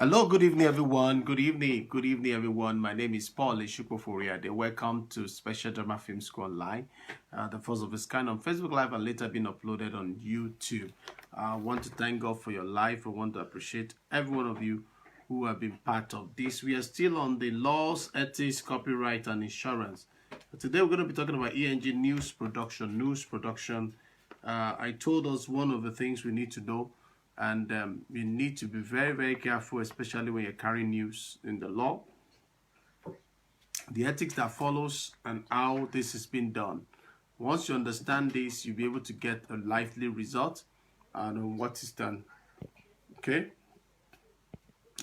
Hello, good evening, everyone. Good evening, everyone. My name is Paul-Esupofo. Welcome to Special Drama Film School Online, the first of its kind on Facebook Live and later being uploaded on YouTube. I want to thank God for your life. I want to appreciate every one of you who have been part of this. We are still on the laws, ethics, copyright, and insurance. Today, we're going to be talking about ENG news production. I told us one of the things we need to know. And you need to be very, very careful, especially when you're carrying news in the law. The ethics that follows and how this is being done. Once you understand this, you'll be able to get a lively result on what is done. Okay?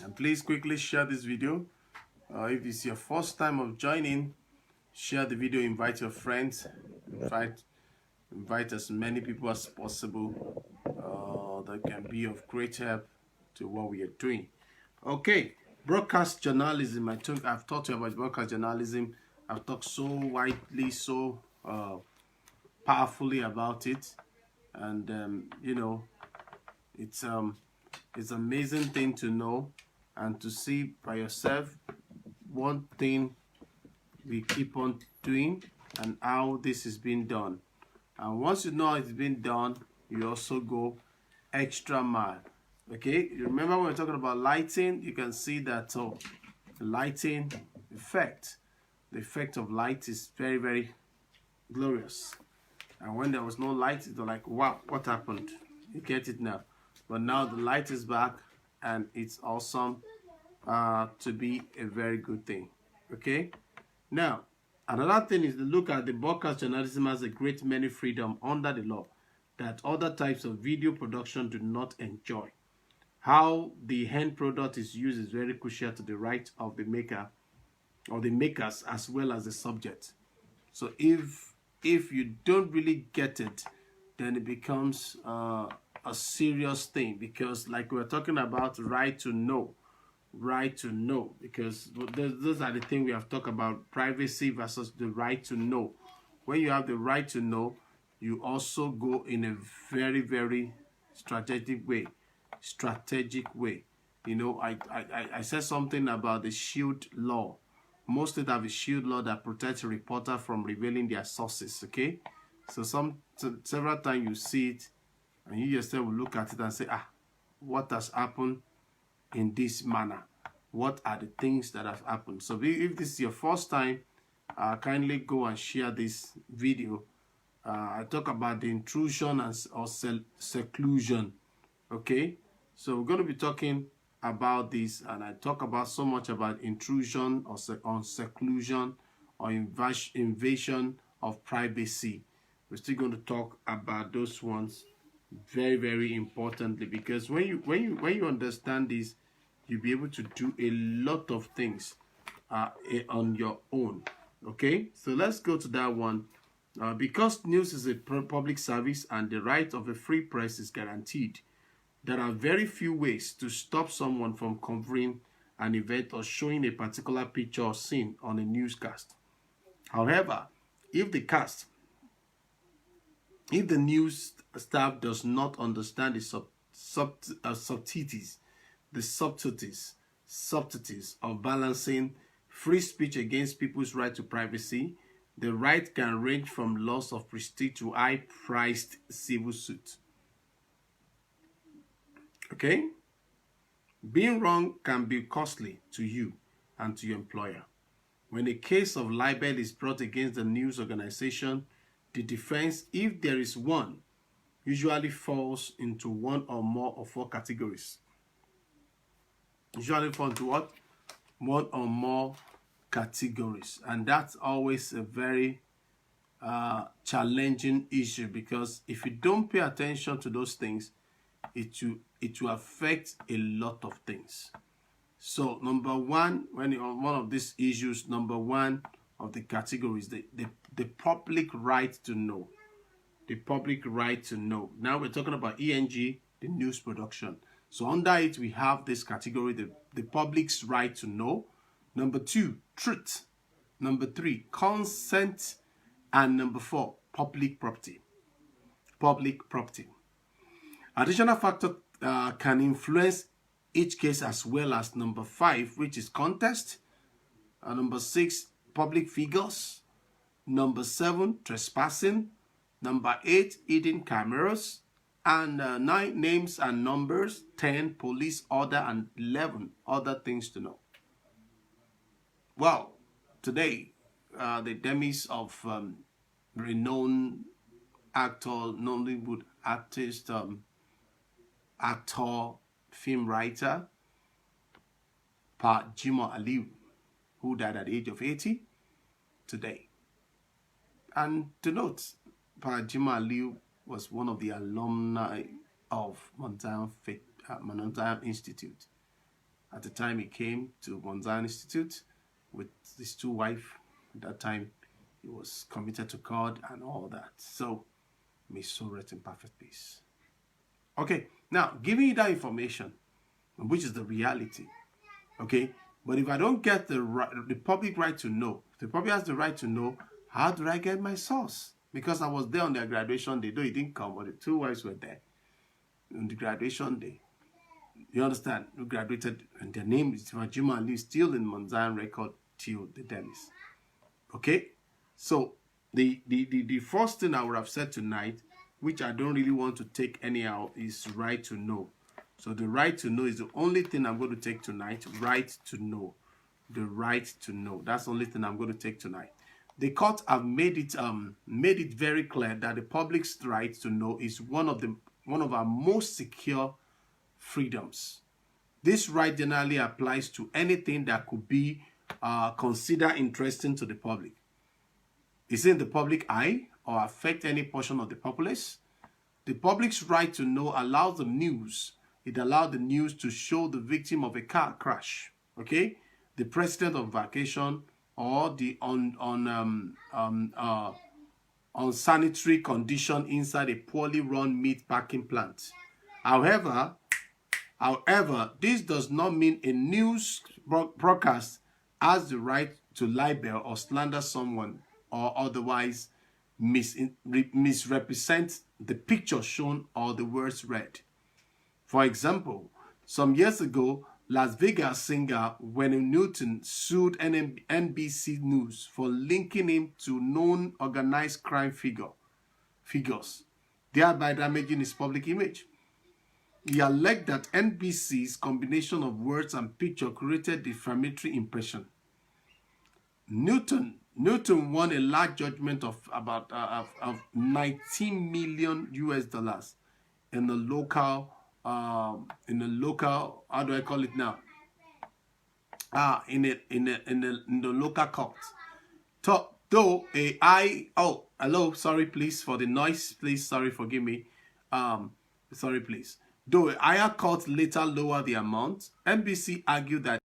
And please quickly share this video. If it's your first time of joining, share the video, invite your friends, invite as many people as possible that can be of great help to what we are doing. Okay, broadcast journalism. I've talked to you about broadcast journalism. I've talked so widely, so powerfully about it, and it's an amazing thing to know and to see by yourself. One thing we keep on doing and how this is being done. And once you know it's been done, you also go extra mile. Okay, you remember when we're talking about lighting, you can see that the lighting effect, the effect of light is very, very glorious. And when there was no light, it was like, wow, what happened? You get it now. But now the light is back and it's awesome to be a very good thing. Okay, now another thing is to look at the broadcast journalism as a great many freedom under the law that other types of video production do not enjoy. How the end product is used is very crucial to the right of the maker or the makers as well as the subject. So if you don't really get it, then it becomes a serious thing, because like we're talking about right to know, because those are the things we have talked about, privacy versus the right to know. When you have the right to know, you also go in a very, very strategic way. You know, I said something about the shield law. Most states have a shield law that protects a reporter from revealing their sources. Okay, so several times you see it, and you yourself will look at it and say, what has happened in this manner? What are the things that have happened? So if this is your first time, kindly go and share this video. I talk about the intrusion or seclusion. Okay, so we're going to be talking about this, and I talk about so much about intrusion or seclusion or invasion of privacy. We're still going to talk about those ones very, very importantly, because when you understand this, you'll be able to do a lot of things on your own. Okay, so let's go to that one. Because news is a public service and the right of a free press is guaranteed, there are very few ways to stop someone from covering an event or showing a particular picture or scene on a newscast. However, if the news staff does not understand the subtleties of balancing free speech against people's right to privacy, the right can range from loss of prestige to high-priced civil suit. Okay? Being wrong can be costly to you and to your employer. When a case of libel is brought against the news organization, the defense, if there is one, usually falls into one or more of four categories. Usually fall into what? One or more categories. And that's always a very challenging issue, because if you don't pay attention to those things, it will affect a lot of things. So number one, when on one of these issues, number one of the categories, the public right to know. The public right to know. Now we're talking about ENG, the news production. So under it, we have this category, the public's right to know. Number two, truth. Number three, consent. And number four, public property. Public property. Additional factor can influence each case, as well as number 5, which is contest, number 6, public figures, number 7, trespassing, number 8, hidden cameras, and 9, names and numbers, 10, police order, and 11, other things to know. Well, today, the demise of renowned actor, Nollywood artist, actor, film writer, Paul-Esupofo, who died at the age of 80 today. And to note, Paul-Esupofo was one of the alumni of Mount Zion Institute. At the time he came to Mount Zion Institute with his 2 wives. At that time, he was committed to God and all that. So, may his soul rest in perfect peace. Okay, now, giving you that information, which is the reality, okay? But if I don't get the public right to know, the public has the right to know, how do I get my source? Because I was there on their graduation day, though he didn't come, but the 2 wives were there on the graduation day. You understand? Who graduated, and their name is Paul-Esupofo, still in Mount Zion record till the demise. Okay? So, the first thing I would have said tonight, which I don't really want to take anyhow, is right to know. So the right to know is the only thing I'm going to take tonight. Right to know. The right to know. That's the only thing I'm going to take tonight. The court have made it very clear that the public's right to know is one of our most secure freedoms. This right generally applies to anything that could be considered interesting to the public. Is in the public eye or affect any portion of the populace. The public's right to know allows the news. It allowed the news to show the victim of a car crash, okay, the president on vacation, or the unsanitary condition inside a poorly run meat packing plant. However, this does not mean a news broadcast has the right to libel or slander someone or otherwise misrepresent the picture shown or the words read. For example, some years ago, Las Vegas singer Wayne Newton sued NBC News for linking him to known organized crime figures, thereby damaging his public image. He alleged that NBC's combination of words and picture created defamatory impression. Newton won a large judgment of about of 19 million US dollars in the local how do I call it now? In the local court. Hello, sorry please for the noise, please, sorry, forgive me. Sorry please. Though a higher court later lowered the amount, NBC argued that